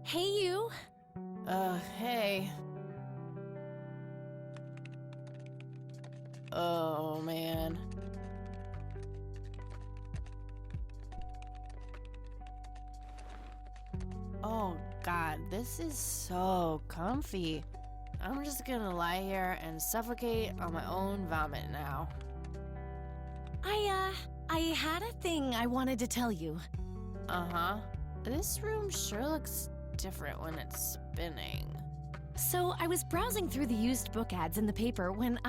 Hey, you. Hey. Oh, man. Oh, God, this is so comfy. I'm just gonna lie here and suffocate on my own vomit now. I had a thing I wanted to tell you. Uh-huh. This room sure looks different when it's spinning. So, I was browsing through the used book ads in the paper when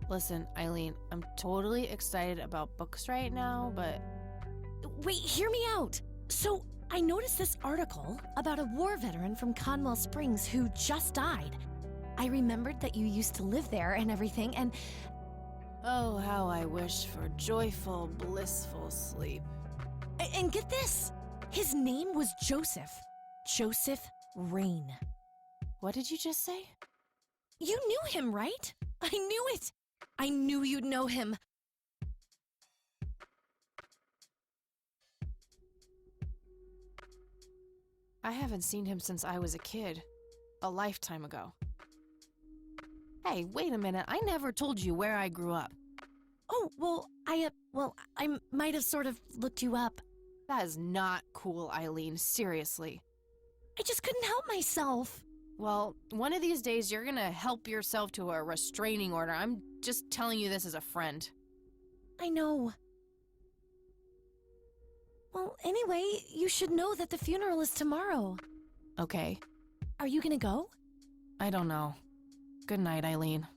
Listen, Eileen, I'm totally excited about books right now, but... Wait, hear me out! So, I noticed this article about a war veteran from Conwell Springs who just died. I remembered that you used to live there and everything, and... Oh, how I wish for joyful, blissful sleep. And get this! His name was Joseph. Joseph Rain. What did you just say? You knew him, right? I knew it! I knew you'd know him. I haven't seen him since I was a kid. A lifetime ago. Hey, wait a minute. I never told you where I grew up. Oh, I might have sort of looked you up. That is not cool, Eileen. Seriously. I just couldn't help myself. Well, one of these days you're gonna help yourself to a restraining order. I'm just telling you this as a friend. I know. Well, anyway, you should know that the funeral is tomorrow. Okay. Are you gonna go? I don't know. Good night, Eileen.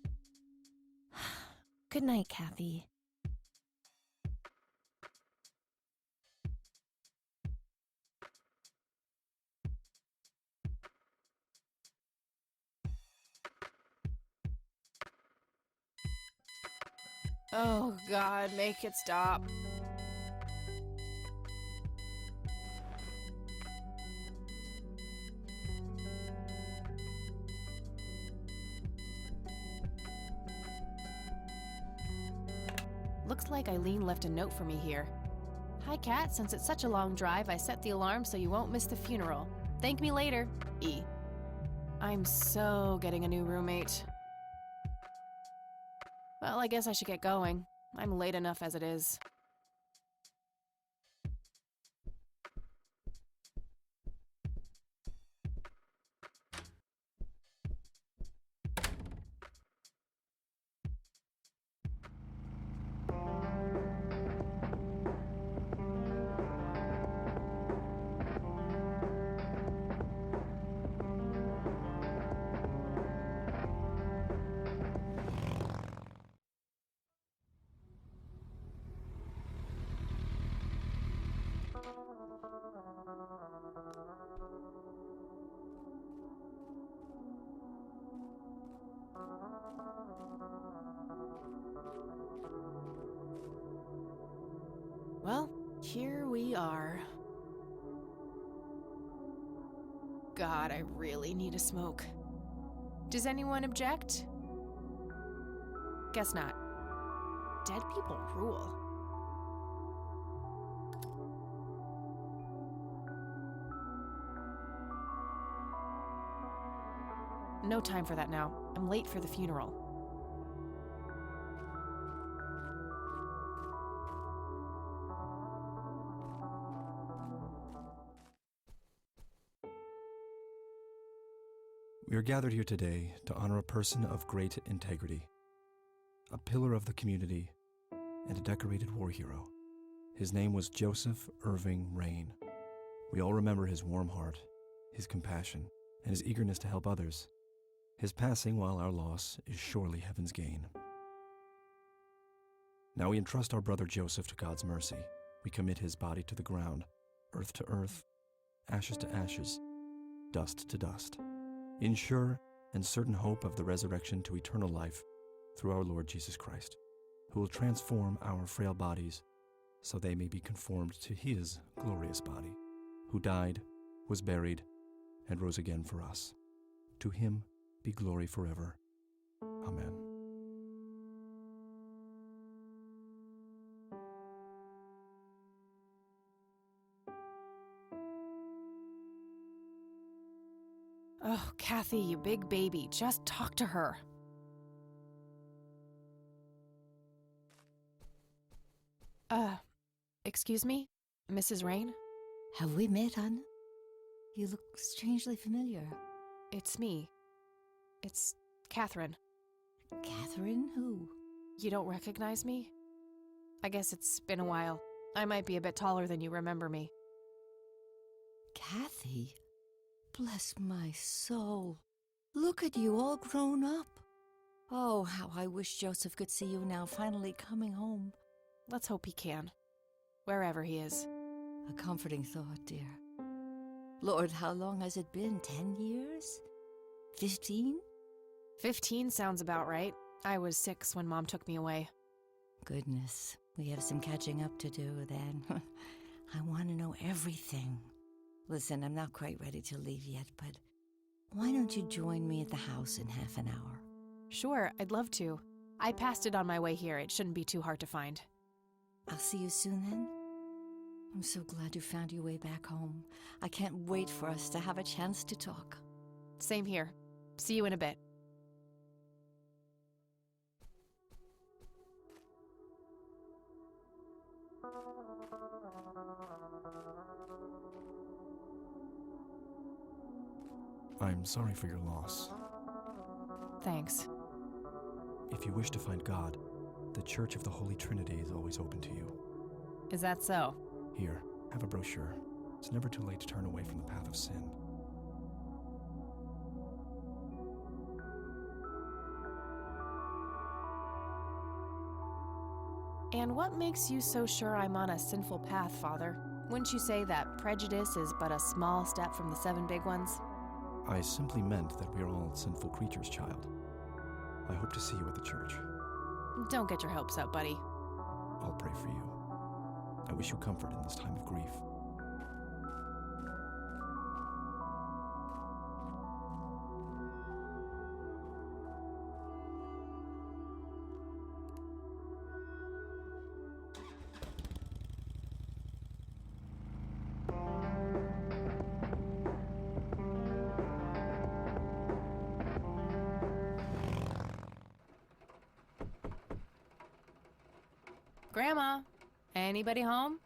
Good night, Kathy. Oh, God, make it stop. Looks like Eileen left a note for me here. Hi, Kat. Since it's such a long drive, I set the alarm so you won't miss the funeral. Thank me later, E. I'm so getting a new roommate. Well, I guess I should get going. I'm late enough as it is. Well, here we are. God, I really need a smoke. Does anyone object? Guess not. Dead people rule. No time for that now. I'm late for the funeral. We are gathered here today to honor a person of great integrity, a pillar of the community, and a decorated war hero. His name was Joseph Irving Rain. We all remember his warm heart, his compassion, and his eagerness to help others. His passing, while our loss, is surely heaven's gain. Now we entrust our brother Joseph to God's mercy. We commit his body to the ground, earth to earth, ashes to ashes, dust to dust, in sure and certain hope of the resurrection to eternal life through our Lord Jesus Christ, who will transform our frail bodies so they may be conformed to his glorious body, who died, was buried, and rose again for us. To him be glory forever. Amen. Kathy, you big baby, just talk to her. Excuse me? Mrs. Rain? Have we met, hon? You look strangely familiar. It's me. It's Catherine. Catherine? Who? You don't recognize me? I guess it's been a while. I might be a bit taller than you remember me. Kathy? Bless my soul. Look at you all grown up. Oh, how I wish Joseph could see you now, finally coming home. Let's hope he can. Wherever he is. A comforting thought, dear. Lord, how long has it been? 10 years? 15? 15 sounds about right. I was 6 when Mom took me away. Goodness, we have some catching up to do then. I want to know everything. Listen, I'm not quite ready to leave yet, but why don't you join me at the house in half an hour? Sure, I'd love to. I passed it on my way here. It shouldn't be too hard to find. I'll see you soon then. I'm so glad you found your way back home. I can't wait for us to have a chance to talk. Same here. See you in a bit. I'm sorry for your loss. Thanks. If you wish to find God, the Church of the Holy Trinity is always open to you. Is that so? Here, have a brochure. It's never too late to turn away from the path of sin. And what makes you so sure I'm on a sinful path, Father? Wouldn't you say that prejudice is but a small step from the 7 big ones? I simply meant that we are all sinful creatures, child. I hope to see you at the church. Don't get your hopes up, buddy. I'll pray for you. I wish you comfort in this time of grief. Grandma, anybody home?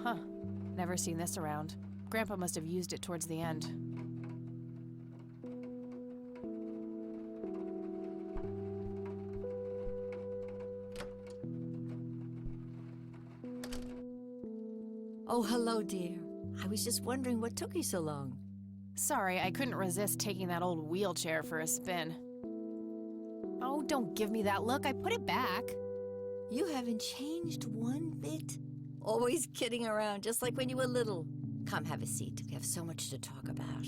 Huh. Never seen this around. Grandpa must have used it towards the end. Oh, hello, dear. I was just wondering what took you so long. Sorry, I couldn't resist taking that old wheelchair for a spin. Oh, don't give me that look. I put it back. You haven't changed one bit. Always kidding around, just like when you were little. Come, have a seat. We have so much to talk about.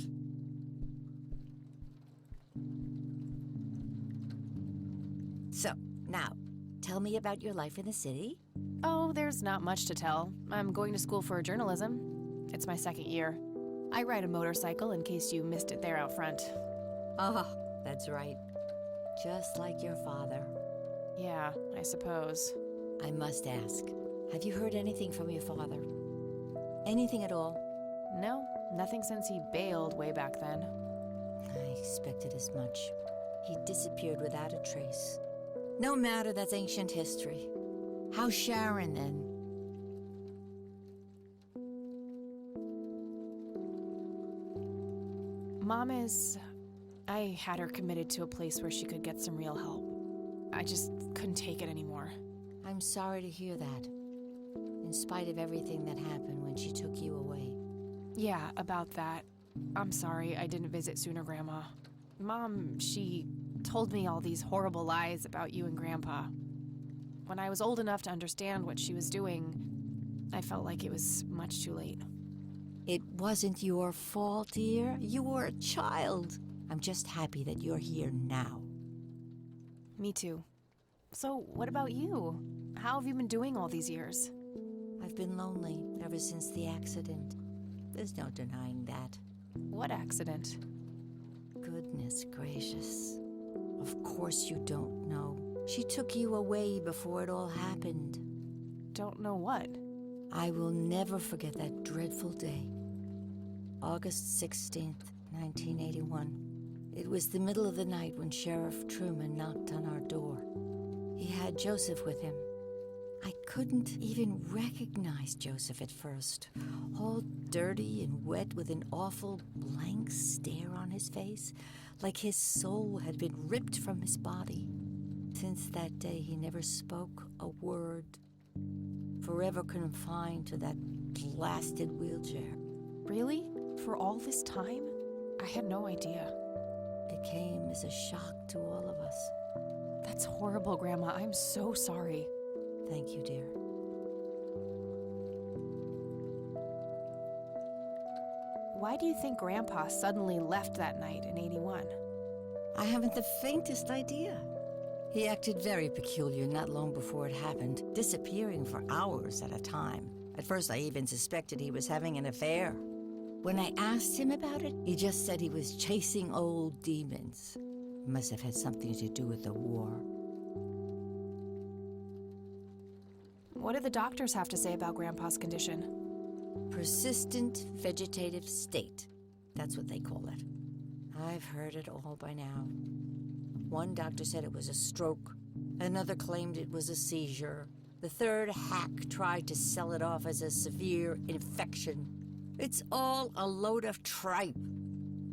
So, now, tell me about your life in the city. Oh, there's not much to tell. I'm going to school for journalism. It's my 2nd year. I ride a motorcycle in case you missed it there out front. Ah, that's right. Just like your father. Yeah, I suppose. I must ask, have you heard anything from your father? Anything at all? No, nothing since he bailed way back then. I expected as much. He disappeared without a trace. No matter, that's ancient history. How's Sharon, then? Mom is... I had her committed to a place where she could get some real help. I just couldn't take it anymore. I'm sorry to hear that. In spite of everything that happened when she took you away. Yeah, about that. I'm sorry I didn't visit sooner, Grandma. Mom, she told me all these horrible lies about you and Grandpa. When I was old enough to understand what she was doing, I felt like it was much too late. It wasn't your fault, dear. You were a child. I'm just happy that you're here now. Me too. So, what about you? How have you been doing all these years? I've been lonely ever since the accident. There's no denying that. What accident? Goodness gracious. Of course you don't know. She took you away before it all happened. Don't know what. I will never forget that dreadful day. August 16th, 1981. It was the middle of the night when Sheriff Truman knocked on our door. He had Joseph with him. I couldn't even recognize Joseph at first. All dirty and wet with an awful blank stare on his face, like his soul had been ripped from his body. Since that day, he never spoke a word, forever confined to that blasted wheelchair. Really? For all this time? I had no idea. It came as a shock to all of us. That's horrible, Grandma. I'm so sorry. Thank you, dear. Why do you think Grandpa suddenly left that night in 81? I haven't the faintest idea. He acted very peculiar not long before it happened, disappearing for hours at a time. At first, I even suspected he was having an affair. When I asked him about it, he just said he was chasing old demons. Must have had something to do with the war. What did the doctors have to say about Grandpa's condition? Persistent vegetative state. That's what they call it. I've heard it all by now. One doctor said it was a stroke. Another claimed it was a seizure. The third hack tried to sell it off as a severe infection. It's all a load of tripe.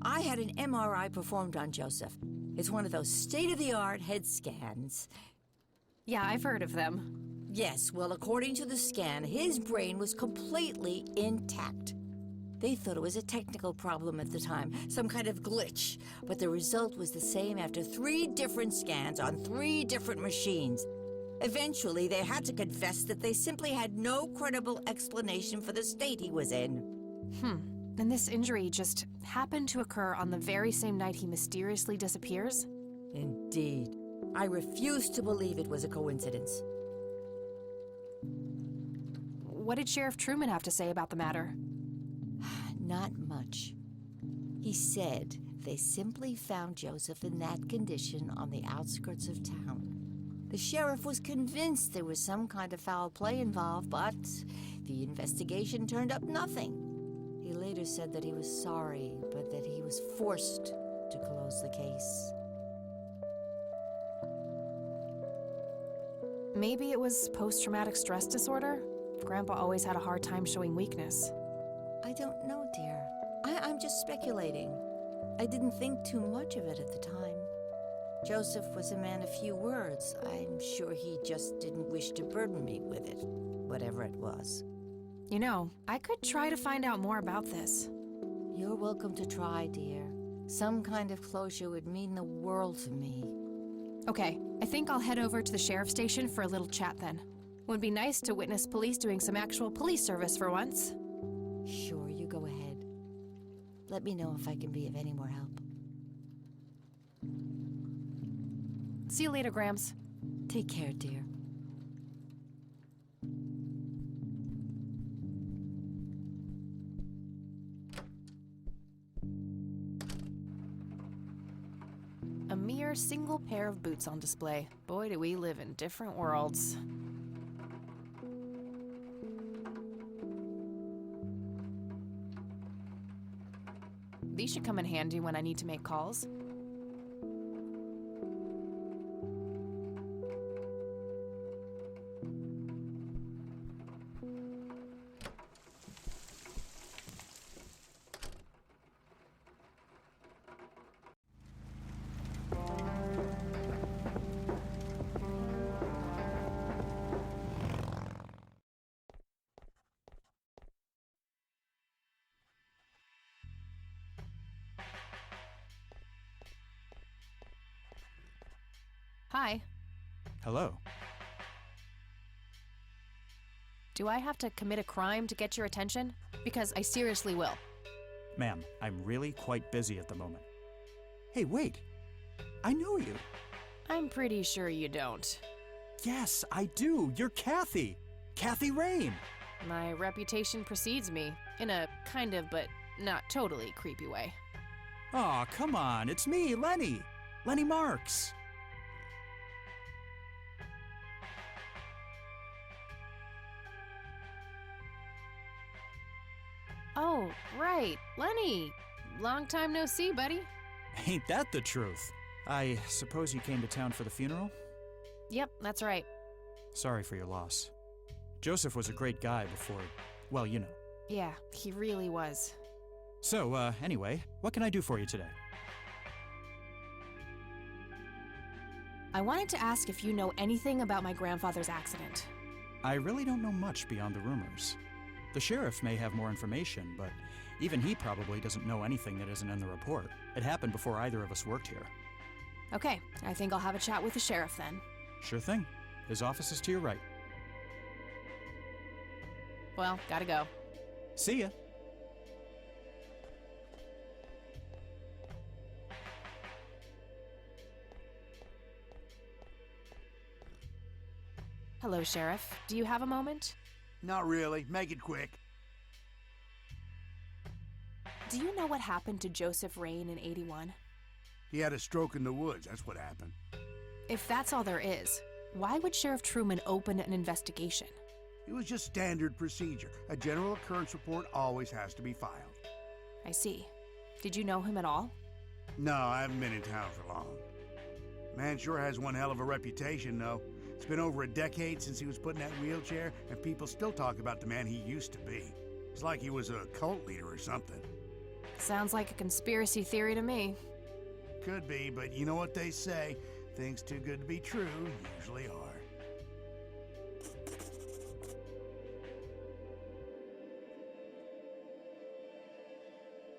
I had an MRI performed on Joseph. It's one of those state-of-the-art head scans. Yeah, I've heard of them. Yes, well, according to the scan, his brain was completely intact. They thought it was a technical problem at the time, some kind of glitch, but the result was the same after 3 different scans on 3 different machines. Eventually, they had to confess that they simply had no credible explanation for the state he was in. And this injury just happened to occur on the very same night he mysteriously disappears? Indeed. I refuse to believe it was a coincidence. What did Sheriff Truman have to say about the matter? Not much. He said they simply found Joseph in that condition on the outskirts of town. The sheriff was convinced there was some kind of foul play involved, but the investigation turned up nothing. He later said that he was sorry, but that he was forced to close the case. Maybe it was post-traumatic stress disorder? Grandpa always had a hard time showing weakness. I don't know, dear. I'm just speculating. I didn't think too much of it at the time. Joseph was a man of few words. I'm sure he just didn't wish to burden me with it, whatever it was. You know, I could try to find out more about this. You're welcome to try, dear. Some kind of closure would mean the world to me. Okay, I think I'll head over to the sheriff's station for a little chat then. Would be nice to witness police doing some actual police service for once. Sure, you go ahead. Let me know if I can be of any more help. See you later, Grams. Take care, dear. A mere single pair of boots on display. Boy, do we live in different worlds. These should come in handy when I need to make calls. Hi. Hello. Do I have to commit a crime to get your attention? Because I seriously will. Ma'am, I'm really quite busy at the moment. Hey, wait. I know you. I'm pretty sure you don't. Yes, I do. You're Kathy. Kathy Rain. My reputation precedes me, in a kind of but not totally creepy way. Aw, come on. It's me, Lenny. Lenny Marks. Oh, right. Lenny. Long time no see, buddy. Ain't that the truth? I suppose you came to town for the funeral? Yep, that's right. Sorry for your loss. Joseph was a great guy before, well, you know. Yeah, he really was. So, anyway, what can I do for you today? I wanted to ask if you know anything about my grandfather's accident. I really don't know much beyond the rumors. The sheriff may have more information, but even he probably doesn't know anything that isn't in the report. It happened before either of us worked here. Okay, I think I'll have a chat with the sheriff then. Sure thing. His office is to your right. Well, gotta go. See ya. Hello, Sheriff. Do you have a moment? Not really. Make it quick. Do you know what happened to Joseph Rain in '81? He had a stroke in the woods. That's what happened. If that's all there is, why would Sheriff Truman open an investigation? It was just standard procedure. A general occurrence report always has to be filed. I see. Did you know him at all? No, I haven't been in town for long. Man sure has one hell of a reputation, though. It's been over a decade since he was put in that wheelchair, and people still talk about the man he used to be. It's like he was a cult leader or something. Sounds like a conspiracy theory to me. Could be, but you know what they say. Things too good to be true usually are.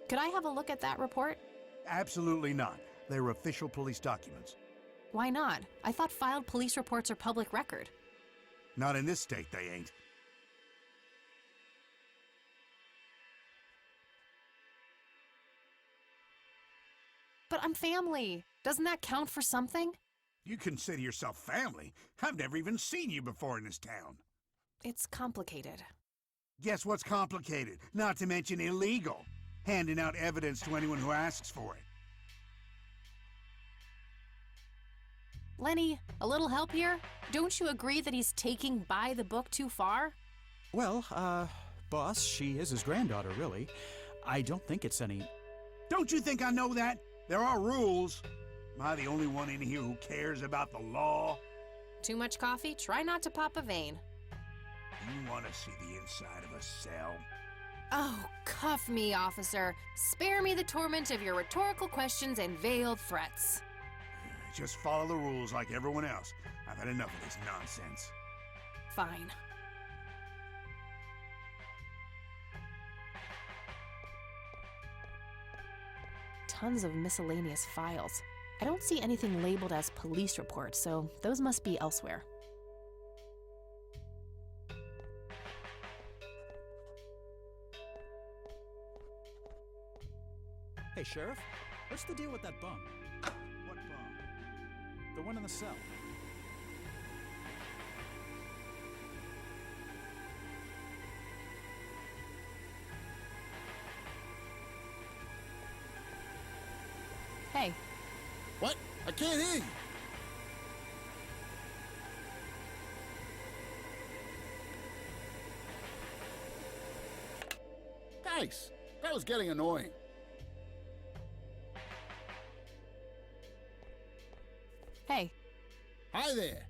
Could I have a look at that report? Absolutely not. They're official police documents. Why not? I thought filed police reports are public record. Not in this state, they ain't. But I'm family. Doesn't that count for something? You consider yourself family? I've never even seen you before in this town. It's complicated. Guess what's complicated? Not to mention illegal. Handing out evidence to anyone who asks for it. Lenny, a little help here? Don't you agree that he's taking by the book too far? Well, boss, she is his granddaughter, really. I don't think it's any... Don't you think I know that? There are rules. Am I the only one in here who cares about the law? Too much coffee? Try not to pop a vein. You want to see the inside of a cell? Oh, cuff me, officer. Spare me the torment of your rhetorical questions and veiled threats. Just follow the rules like everyone else. I've had enough of this nonsense. Fine. Tons of miscellaneous files. I don't see anything labeled as police reports, so those must be elsewhere. Hey, Sheriff, what's the deal with that bum? What bum? The one in the cell. Hey, What? I can't hear you. Thanks. That was getting annoying. hey. Hi there.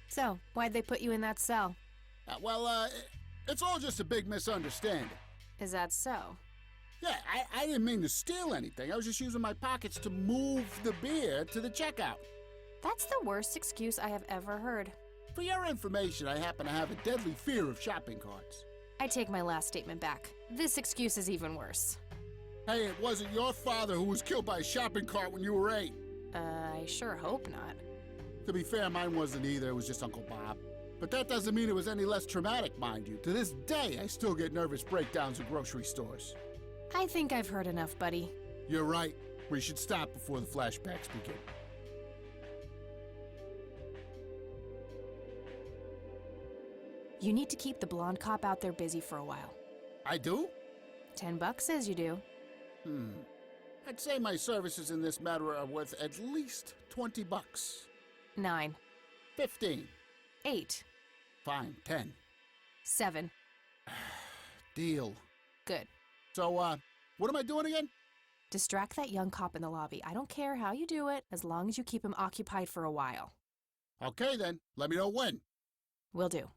So, why'd they put you in that cell? It's all just a big misunderstanding. Is that so? Yeah, I didn't mean to steal anything. I was just using my pockets to move the beer to the checkout. That's the worst excuse I have ever heard. For your information, I happen to have a deadly fear of shopping carts. I take my last statement back. This excuse is even worse. Hey, it wasn't your father who was killed by a shopping cart when you were 8. I sure hope not. To be fair, mine wasn't either. It was just Uncle Bob. But that doesn't mean it was any less traumatic, mind you. To this day, I still get nervous breakdowns at grocery stores. I think I've heard enough, buddy. You're right. We should stop before the flashbacks begin. You need to keep the blonde cop out there busy for a while. I do? $10 says you do. I'd say my services in this matter are worth at least $20. 9, 15. 8, Fine, 10. 7. Deal. Good. So, what am I doing again? Distract that young cop in the lobby. I don't care how you do it, as long as you keep him occupied for a while. Okay, then. Let me know when. Will do.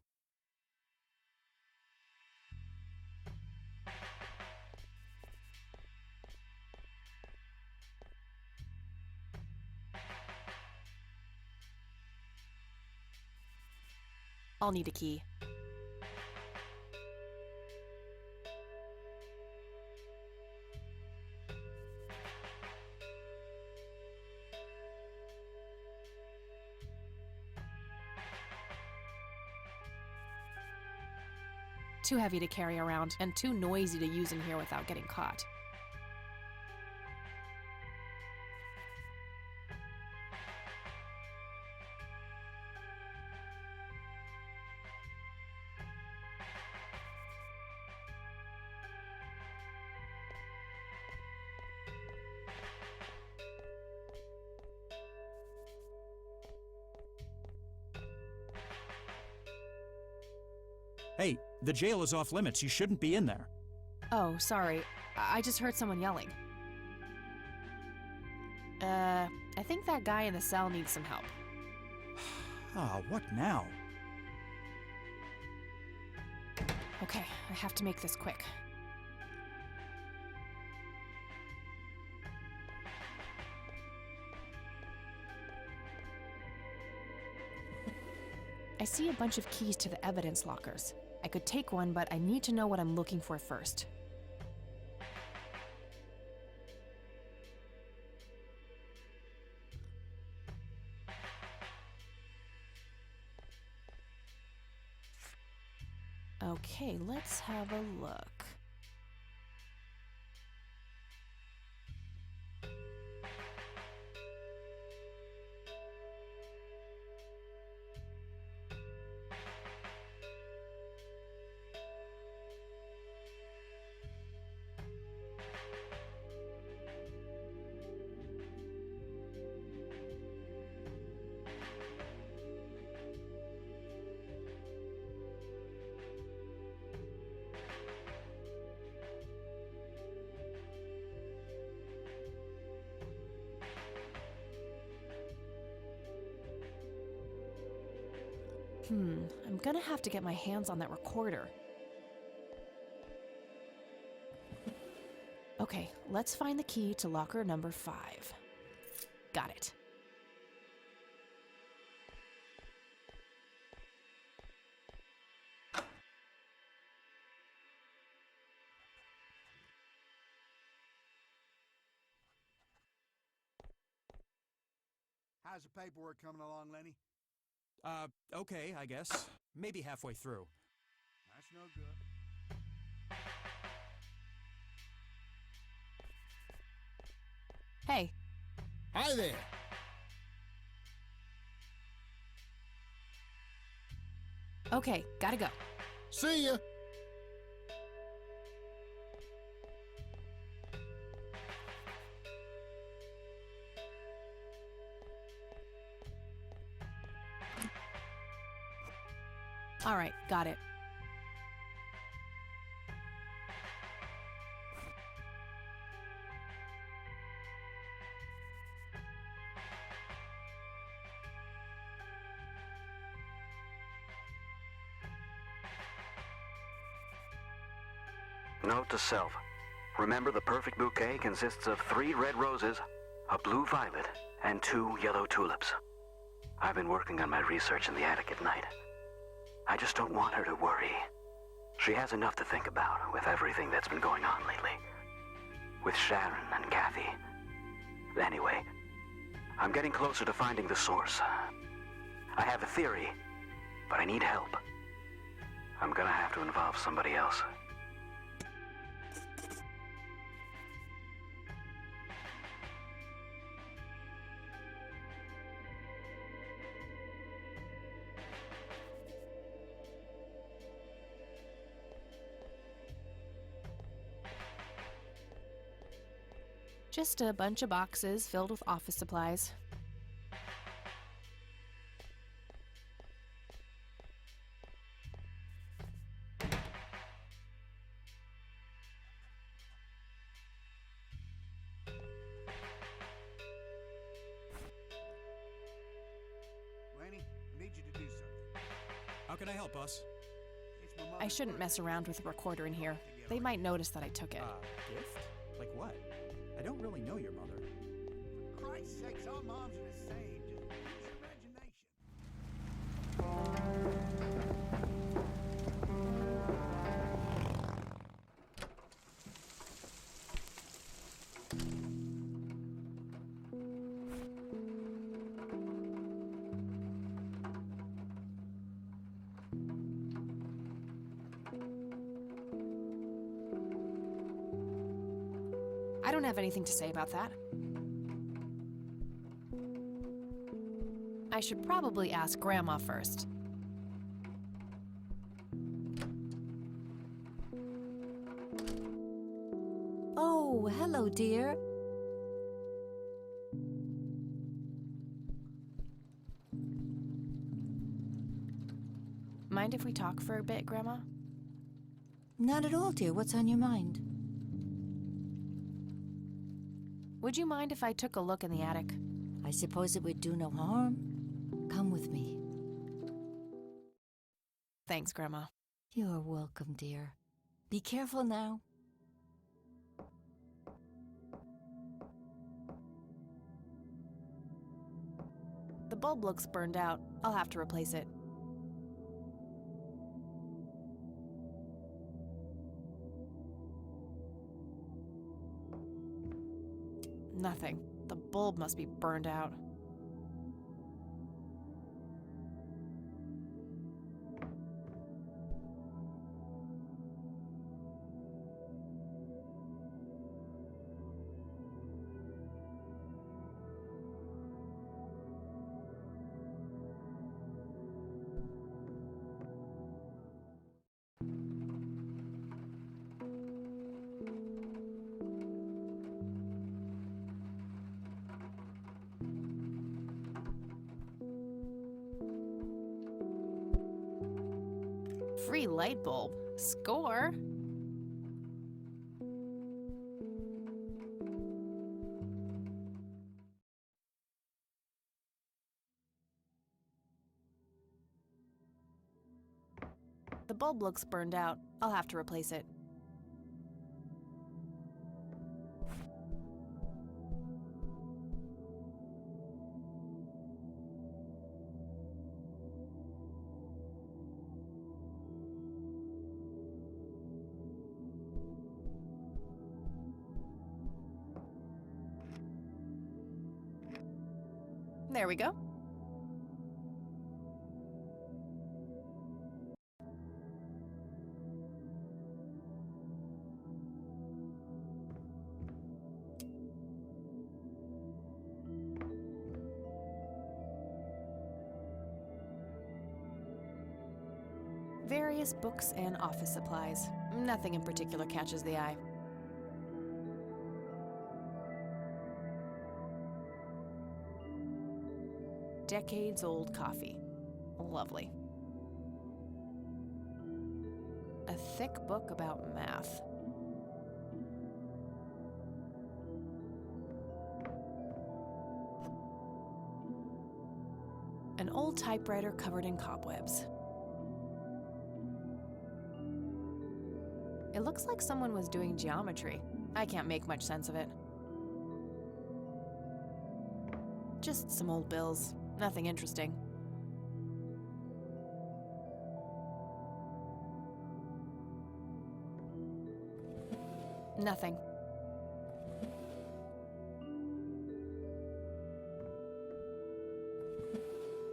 I'll need a key. Too heavy to carry around, and too noisy to use in here without getting caught. Hey, the jail is off limits. You shouldn't be in there. Oh, sorry. I just heard someone yelling. I think that guy in the cell needs some help. Ah, what now? Okay, I have to make this quick. I see a bunch of keys to the evidence lockers. I could take one, but I need to know what I'm looking for first. Okay, let's have a look. I'm gonna have to get my hands on that recorder. Okay, let's find the key to locker number 5. Got it. How's the paperwork coming along, Lenny? Okay, I guess. Maybe halfway through. That's no good. Hey, Hi there. okay, gotta go. See ya. All right, got it. Note to self. Remember, the perfect bouquet consists of 3 red roses, a blue violet, and 2 yellow tulips. I've been working on my research in the attic at night. I just don't want her to worry. She has enough to think about with everything that's been going on lately. With Sharon and Kathy. Anyway, I'm getting closer to finding the source. I have a theory, but I need help. I'm gonna have to involve somebody else. Just a bunch of boxes filled with office supplies. How can I help us? It's my I mother's shouldn't mess birthday. around with a recorder in here. Together. They might notice that I took it. Gift? Like what? I don't really know your mother. For Christ's sakes, all moms are the same. Just use your imagination. I don't have anything to say about that. I should probably ask Grandma first. Oh, hello, dear. Mind if we talk for a bit, Grandma? Not at all, dear. What's on your mind? Would you mind if I took a look in the attic? I suppose it would do no harm. Come with me. Thanks, Grandma. You're welcome, dear. Be careful now. The bulb looks burned out. I'll have to replace it. Nothing. The bulb must be burned out. Free light bulb. Score! The bulb looks burned out. I'll have to replace it. There we go. Various books and office supplies. Nothing in particular catches the eye. Decades-old coffee. Lovely. A thick book about math. An old typewriter covered in cobwebs. It looks like someone was doing geometry. I can't make much sense of it. Just some old bills. Nothing interesting. Nothing.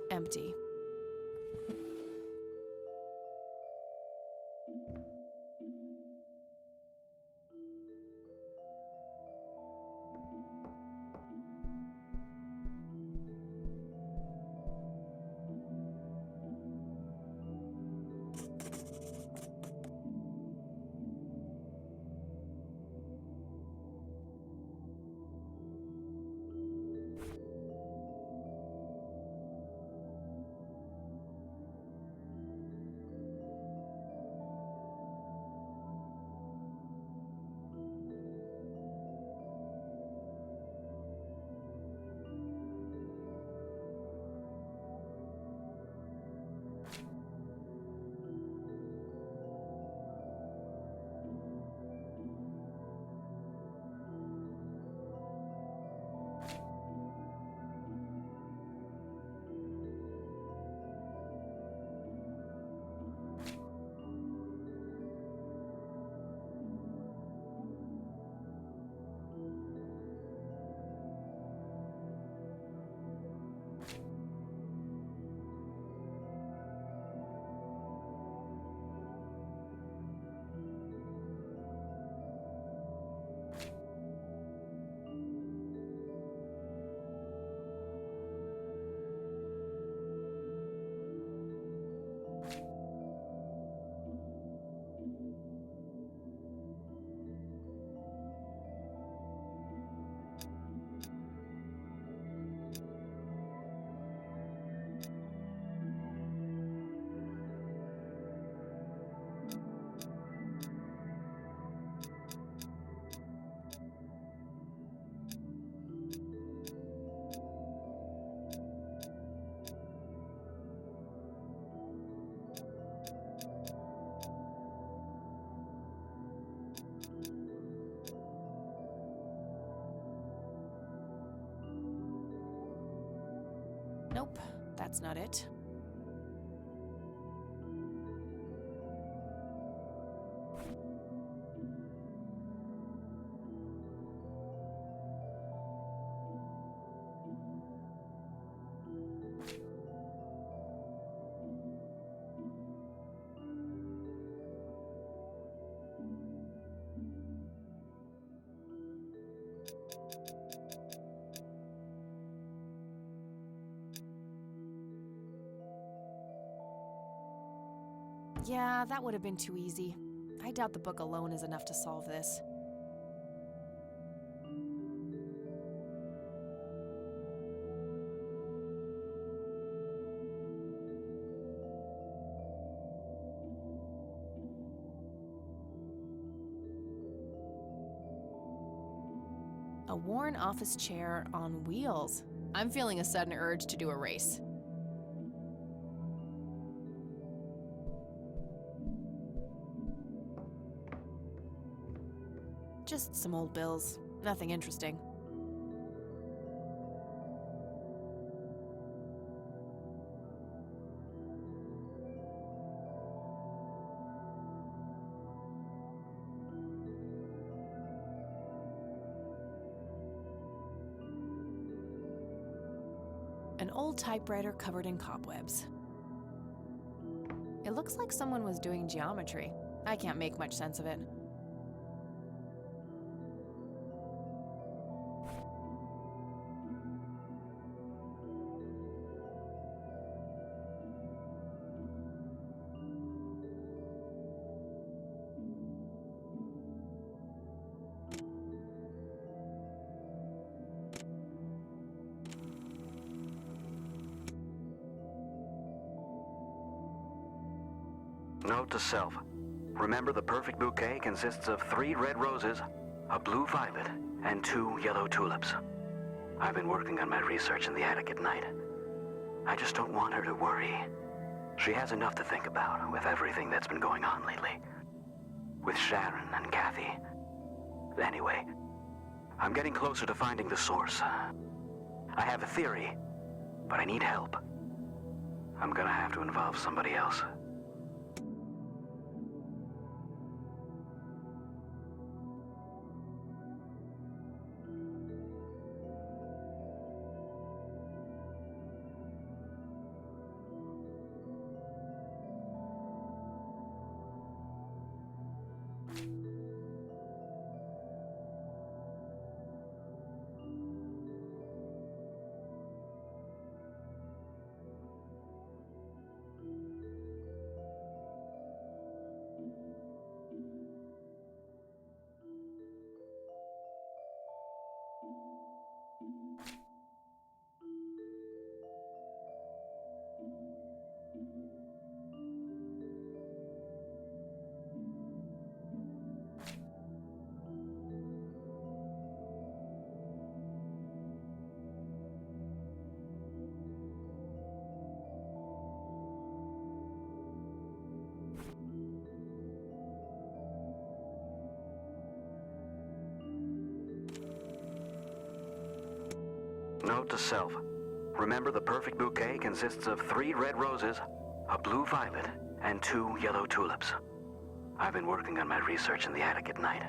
Empty. Nope, that's not it. Yeah, that would have been too easy. I doubt the book alone is enough to solve this. A worn office chair on wheels. I'm feeling a sudden urge to do a race. Just some old bills. Nothing interesting. An old typewriter covered in cobwebs. It looks like someone was doing geometry. I can't make much sense of it. Note to self. Remember, the perfect bouquet consists of 3 red roses, a blue violet, and 2 yellow tulips. I've been working on my research in the attic at night. I just don't want her to worry. She has enough to think about with everything that's been going on lately. With Sharon and Kathy. Anyway, I'm getting closer to finding the source. I have a theory, but I need help. I'm gonna have to involve somebody else. Note to self. Remember, the perfect bouquet consists of 3 red roses, a blue violet, and 2 yellow tulips. I've been working on my research in the attic at night.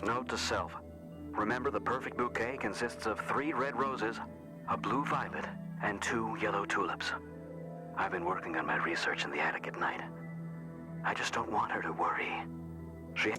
Note to self. Remember, the perfect bouquet consists of 3 red roses, a blue violet, and 2 yellow tulips. I've been working on my research in the attic at night. I just don't want her to worry. She...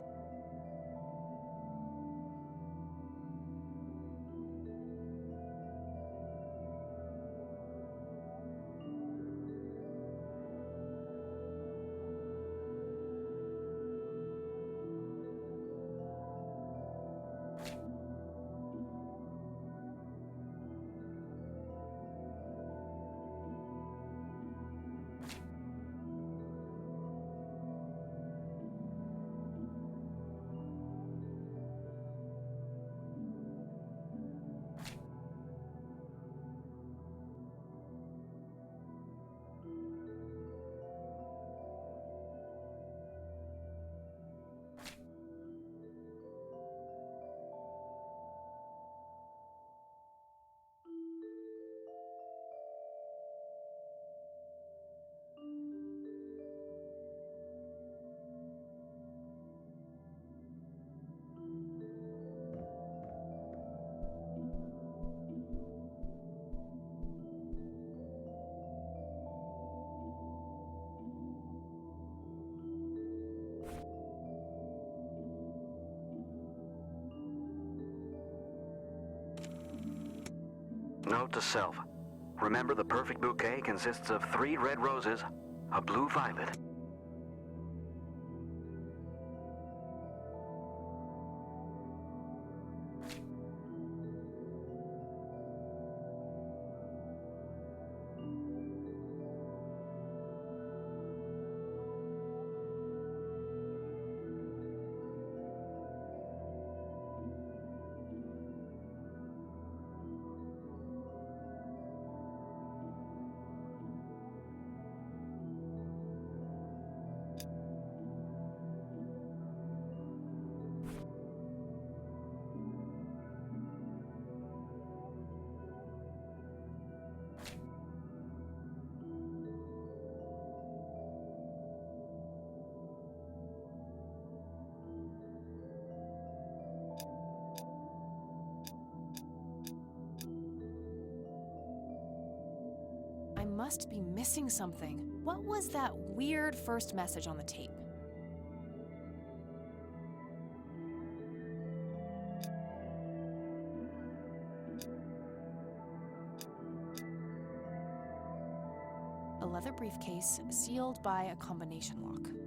Note to self. Remember, the perfect bouquet consists of 3 red roses, a blue violet. I must be missing something. What was that weird first message on the tape? A leather briefcase sealed by a combination lock.